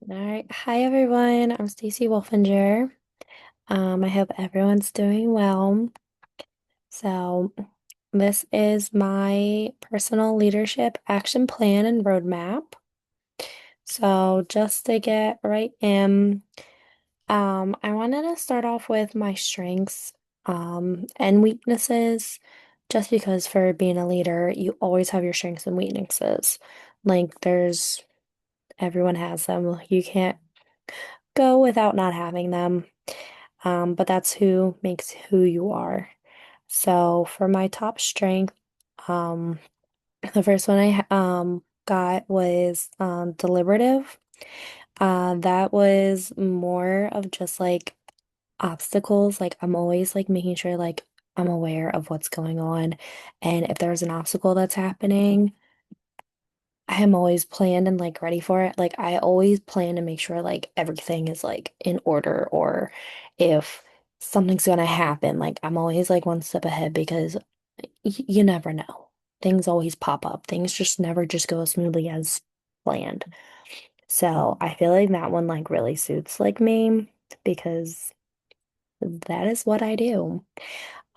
All right. Hi, everyone. I'm Stacey Wolfinger. I hope everyone's doing well. So, this is my personal leadership action plan and roadmap. So, just to get right in, I wanted to start off with my strengths, and weaknesses, just because for being a leader, you always have your strengths and weaknesses. Like, everyone has them. You can't go without not having them. But that's who makes who you are. So for my top strength, um, the first one I got was deliberative. That was more of just like obstacles. Like I'm always like making sure like I'm aware of what's going on, and if there's an obstacle that's happening. I am always planned and like ready for it. Like I always plan to make sure like everything is like in order, or if something's gonna happen, like I'm always like one step ahead because you never know. Things always pop up. Things just never just go as smoothly as planned. So I feel like that one like really suits like me because that is what I do.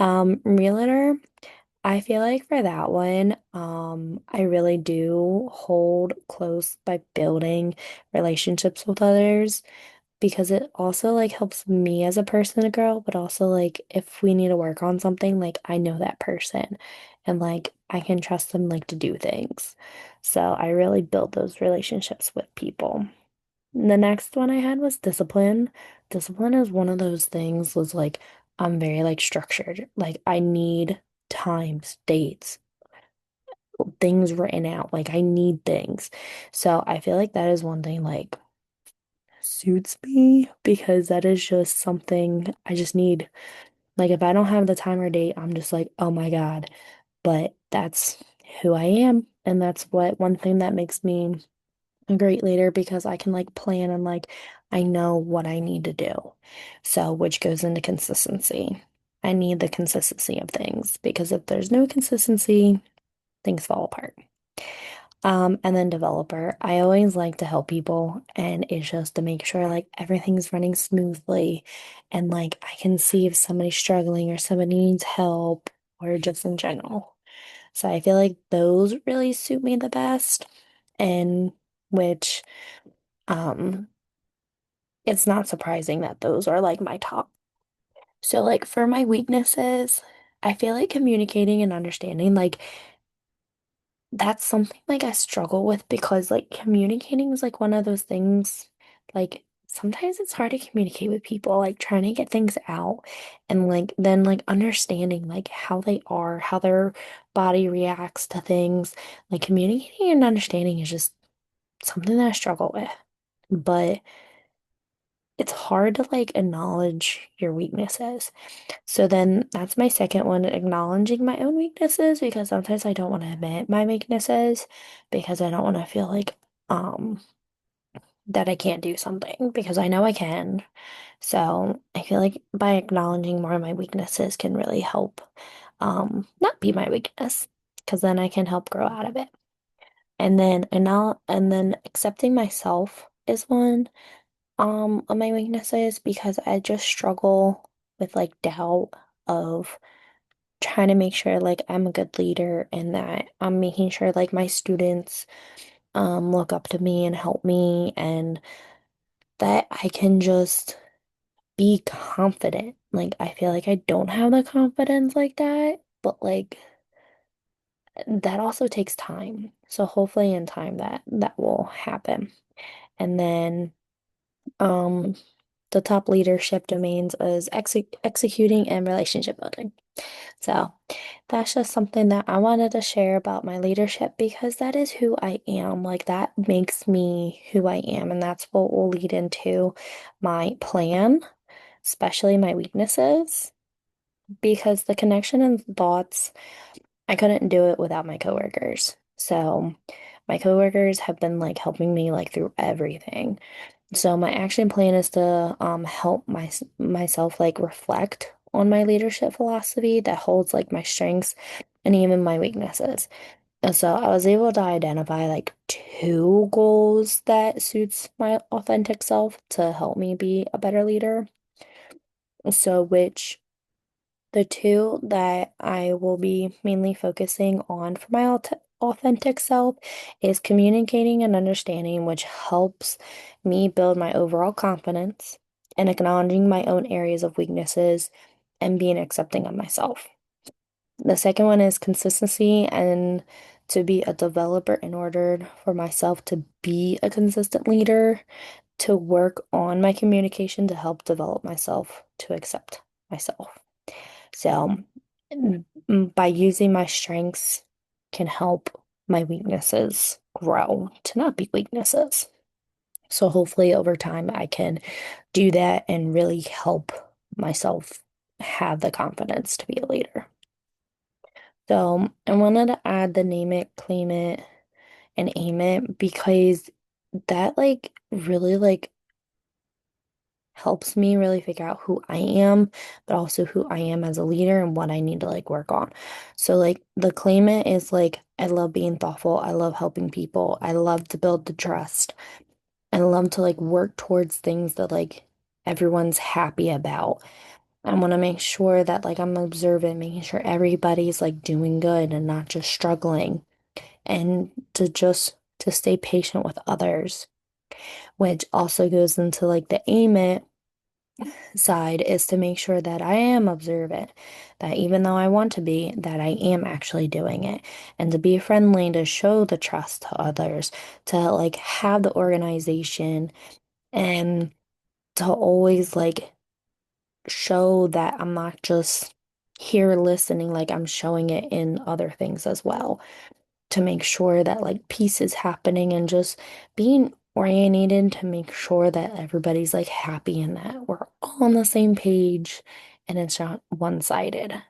Realtor. I feel like for that one, I really do hold close by building relationships with others because it also like helps me as a person to grow, but also like if we need to work on something, like I know that person and like I can trust them like to do things. So I really build those relationships with people. The next one I had was discipline. Discipline is one of those things was like I'm very like structured. Like I need times, dates, things written out. Like I need things. So I feel like that is one thing like suits me because that is just something I just need. Like if I don't have the time or date, I'm just like, oh my God. But that's who I am. And that's what one thing that makes me a great leader because I can like plan and like I know what I need to do. So, which goes into consistency. I need the consistency of things because if there's no consistency, things fall apart. And then developer, I always like to help people and it's just to make sure like everything's running smoothly and like I can see if somebody's struggling or somebody needs help or just in general. So I feel like those really suit me the best and which um it's not surprising that those are like my top. So like for my weaknesses, I feel like communicating and understanding like that's something like I struggle with because like communicating is like one of those things like sometimes it's hard to communicate with people like trying to get things out and like then like understanding like how they are, how their body reacts to things. Like communicating and understanding is just something that I struggle with. But it's hard to like acknowledge your weaknesses. So then that's my second one, acknowledging my own weaknesses because sometimes I don't want to admit my weaknesses because I don't want to feel like um that I can't do something because I know I can. So I feel like by acknowledging more of my weaknesses can really help not be my weakness because then I can help grow out of it. And then accepting myself is one of my weaknesses because I just struggle with like doubt of trying to make sure like I'm a good leader and that I'm making sure like my students look up to me and help me and that I can just be confident. Like I feel like I don't have the confidence like that, but like that also takes time. So hopefully in time that will happen. And then um the top leadership domains is executing and relationship building. So that's just something that I wanted to share about my leadership because that is who I am. Like that makes me who I am. And that's what will lead into my plan, especially my weaknesses, because the connection and thoughts, I couldn't do it without my coworkers. So my coworkers have been like helping me like through everything. So my action plan is to help myself like reflect on my leadership philosophy that holds like my strengths and even my weaknesses. And so I was able to identify like two goals that suits my authentic self to help me be a better leader. So which the two that I will be mainly focusing on for my authentic self is communicating and understanding, which helps me build my overall confidence and acknowledging my own areas of weaknesses and being accepting of myself. The second one is consistency and to be a developer in order for myself to be a consistent leader, to work on my communication to help develop myself to accept myself. So, by using my strengths can help my weaknesses grow to not be weaknesses. So, hopefully, over time, I can do that and really help myself have the confidence to be a leader. So, I wanted to add the name it, claim it, and aim it because that really helps me really figure out who I am, but also who I am as a leader and what I need to work on. So the claimant is I love being thoughtful. I love helping people. I love to build the trust. I love to work towards things that everyone's happy about. I want to make sure that I'm observant, making sure everybody's doing good and not just struggling, and to stay patient with others, which also goes into the aim it side is to make sure that I am observant, that even though I want to be, that I am actually doing it, and to be friendly, to show the trust to others, to have the organization, and to always show that I'm not just here listening, I'm showing it in other things as well, to make sure that peace is happening and just being oriented to make sure that everybody's happy and that we're all on the same page and it's not one-sided.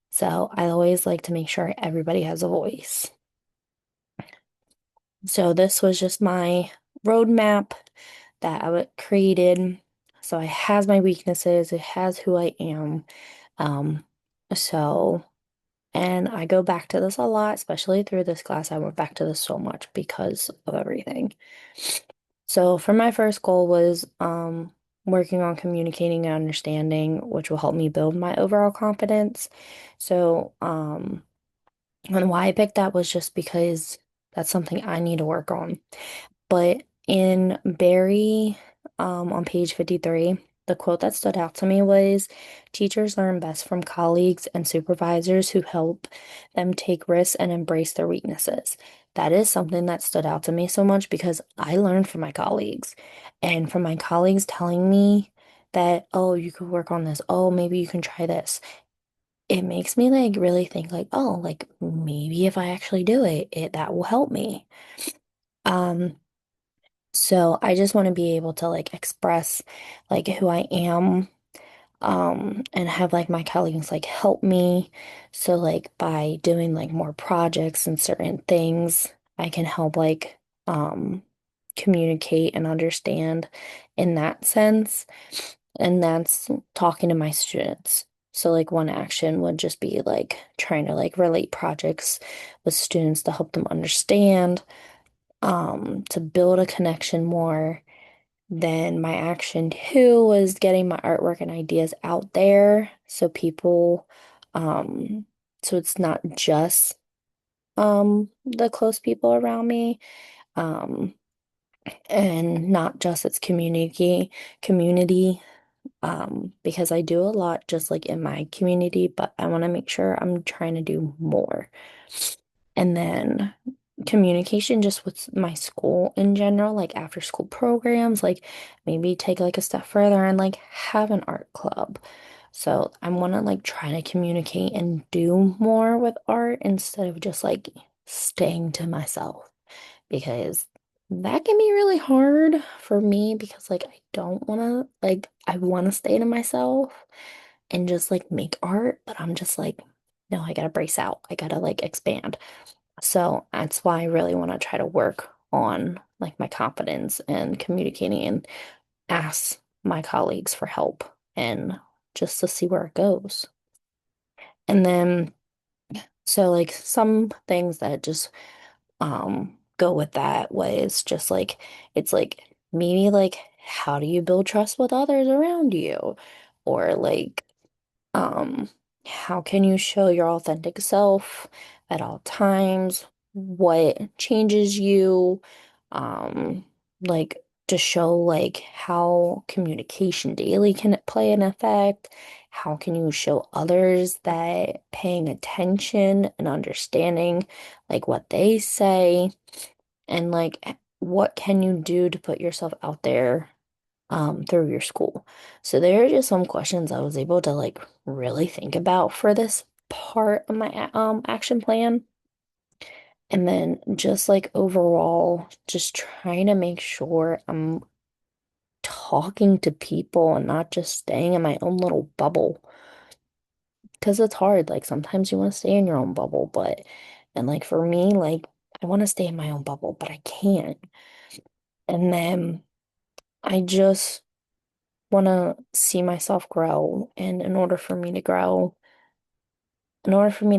So I always like to make sure everybody has a voice. So this was just my roadmap that created. So it has my weaknesses, it has who I am. Um, so And I go back to this a lot, especially through this class. I went back to this so much because of everything. So for my first goal was working on communicating and understanding, which will help me build my overall confidence. So and why I picked that was just because that's something I need to work on. But in Barry, on page 53, the quote that stood out to me was, teachers learn best from colleagues and supervisors who help them take risks and embrace their weaknesses. That is something that stood out to me so much because I learned from my colleagues and from my colleagues telling me that, oh, you could work on this. Oh, maybe you can try this. It makes me really think oh, maybe if I actually do it, that will help me. Um, so I just want to be able to express who I am and have my colleagues help me. So by doing more projects and certain things, I can help um communicate and understand in that sense. And that's talking to my students. So one action would just be trying to relate projects with students to help them understand, to build a connection more. Then my action two was getting my artwork and ideas out there so people, um, so it's not just the close people around me, um, and not just its community, because I do a lot just in my community, but I want to make sure I'm trying to do more. And then communication just with my school in general, after school programs, maybe take a step further and have an art club. So I want to try to communicate and do more with art instead of just staying to myself, because that can be really hard for me because I don't want to I want to stay to myself and just make art, but I'm just no, I gotta brace out. I gotta expand. So that's why I really want to try to work on my confidence and communicating and ask my colleagues for help and just to see where it goes. And then So like some things that just go with that was just like it's like maybe like how do you build trust with others around you? Or like um, how can you show your authentic self at all times? What changes you? Um, like to show like how communication daily can play an effect. How can you show others that paying attention and understanding like what they say and like what can you do to put yourself out there through your school. So there are just some questions I was able to like really think about for this part of my action plan. And then just like overall, just trying to make sure I'm talking to people and not just staying in my own little bubble. Because it's hard. Like sometimes you want to stay in your own bubble, but and like for me, like I want to stay in my own bubble, but I can't. And then I just want to see myself grow. And in order for me to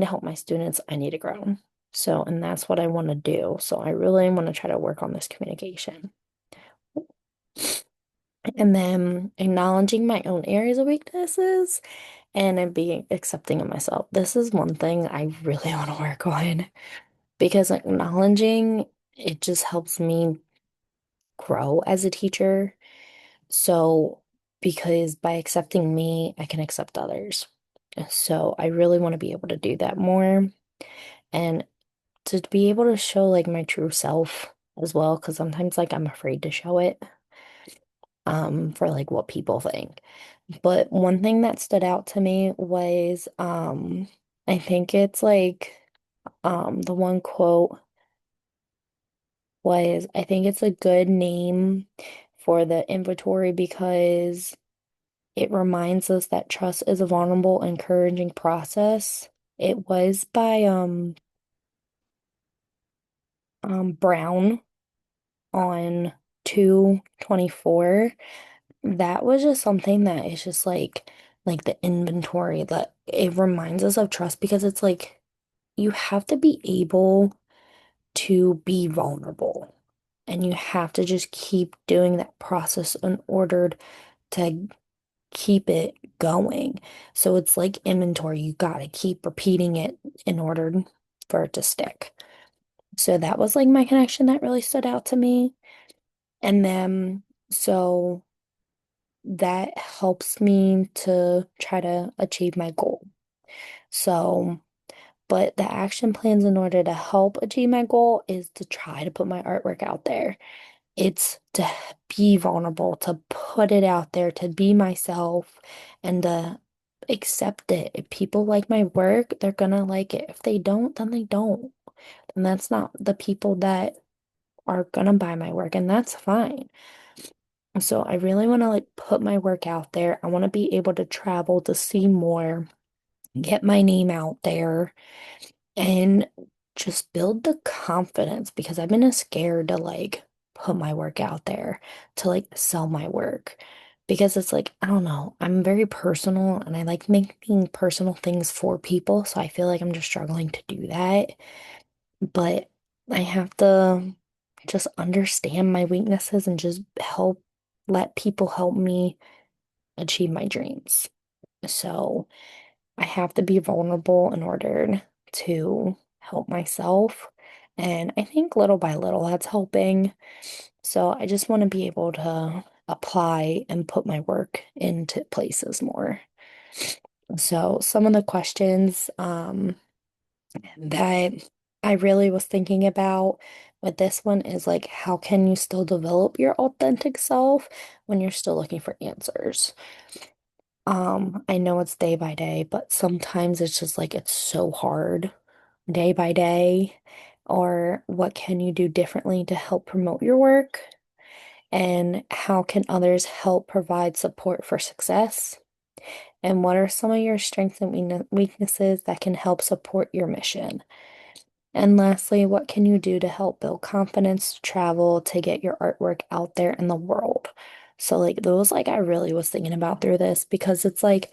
help my students, I need to grow. So, and that's what I want to do. So, I really want to try to work on this communication. And then acknowledging my own areas of weaknesses and then being accepting of myself. This is one thing I really want to work on because acknowledging it just helps me grow as a teacher. So, because by accepting me, I can accept others. So, I really want to be able to do that more and to be able to show like my true self as well, because sometimes like I'm afraid to show it for like what people think. But one thing that stood out to me was I think it's like the one quote was I think it's a good name for the inventory because it reminds us that trust is a vulnerable, encouraging process. It was by Brown on 2/24. That was just something that is just like the inventory that it reminds us of trust because it's like you have to be able to be vulnerable and you have to just keep doing that process in order to keep it going. So it's like inventory. You got to keep repeating it in order for it to stick. So that was like my connection that really stood out to me. And then, so that helps me to try to achieve my goal. So, but the action plans in order to help achieve my goal is to try to put my artwork out there. It's to be vulnerable, to put it out there, to be myself and to accept it. If people like my work, they're gonna like it. If they don't, then they don't. And that's not the people that are gonna buy my work, and that's fine. So I really want to like put my work out there. I want to be able to travel to see more, get my name out there, and just build the confidence because I've been scared to like put my work out there, to like sell my work. Because it's like, I don't know, I'm very personal and I like making personal things for people. So I feel like I'm just struggling to do that. But I have to just understand my weaknesses and just let people help me achieve my dreams. So I have to be vulnerable in order to help myself. And I think little by little that's helping. So I just want to be able to apply and put my work into places more. So some of the questions that I really was thinking about with this one is like, how can you still develop your authentic self when you're still looking for answers? I know it's day by day, but sometimes it's just like it's so hard day by day. Or what can you do differently to help promote your work? And how can others help provide support for success? And what are some of your strengths and weaknesses that can help support your mission? And lastly, what can you do to help build confidence to travel to get your artwork out there in the world? So like those like I really was thinking about through this because it's like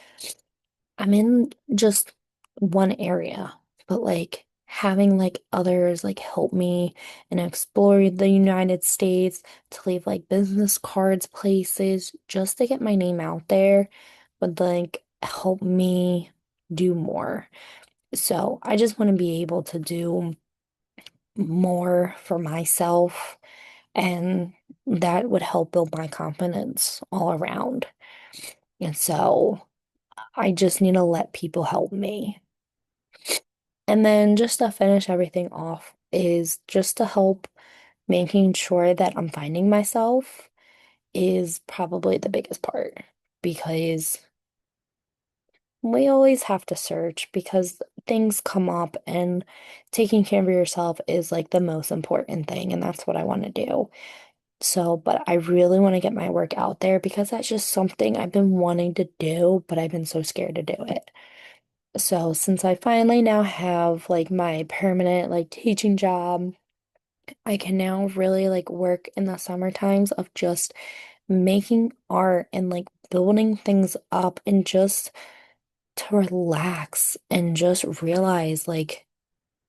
I'm in just one area. but like having like others like help me and explore the United States to leave like business cards places just to get my name out there would like help me do more. So I just want to be able to do more for myself, and that would help build my confidence all around. And so I just need to let people help me. And then just to finish everything off is just to help making sure that I'm finding myself is probably the biggest part because we always have to search because things come up and taking care of yourself is like the most important thing, and that's what I want to do. So, but I really want to get my work out there because that's just something I've been wanting to do, but I've been so scared to do it. So, since I finally now have like my permanent like teaching job, I can now really like work in the summer times of just making art and like building things up and just to relax and just realize like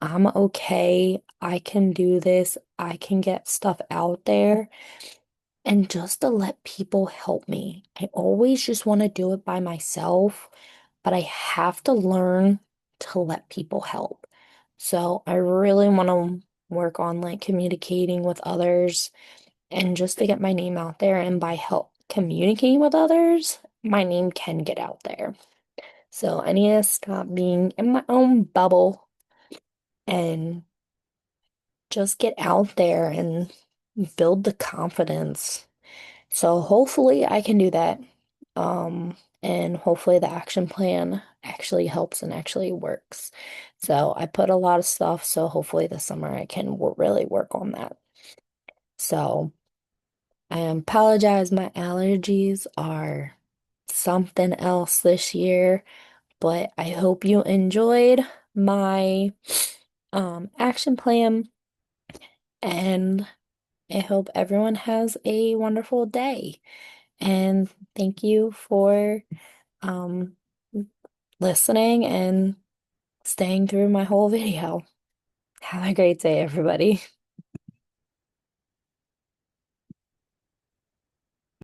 I'm okay. I can do this. I can get stuff out there. And just to let people help me. I always just want to do it by myself, but I have to learn to let people help. So I really want to work on like communicating with others and just to get my name out there. And by help communicating with others, my name can get out there. So I need to stop being in my own bubble and just get out there and build the confidence. So hopefully I can do that. And hopefully the action plan actually helps and actually works. So I put a lot of stuff, so hopefully this summer I can really work on that. So I apologize, my allergies are something else this year, but I hope you enjoyed my action plan, and I hope everyone has a wonderful day. And thank you for um, listening and staying through my whole video. Have a great day, everybody.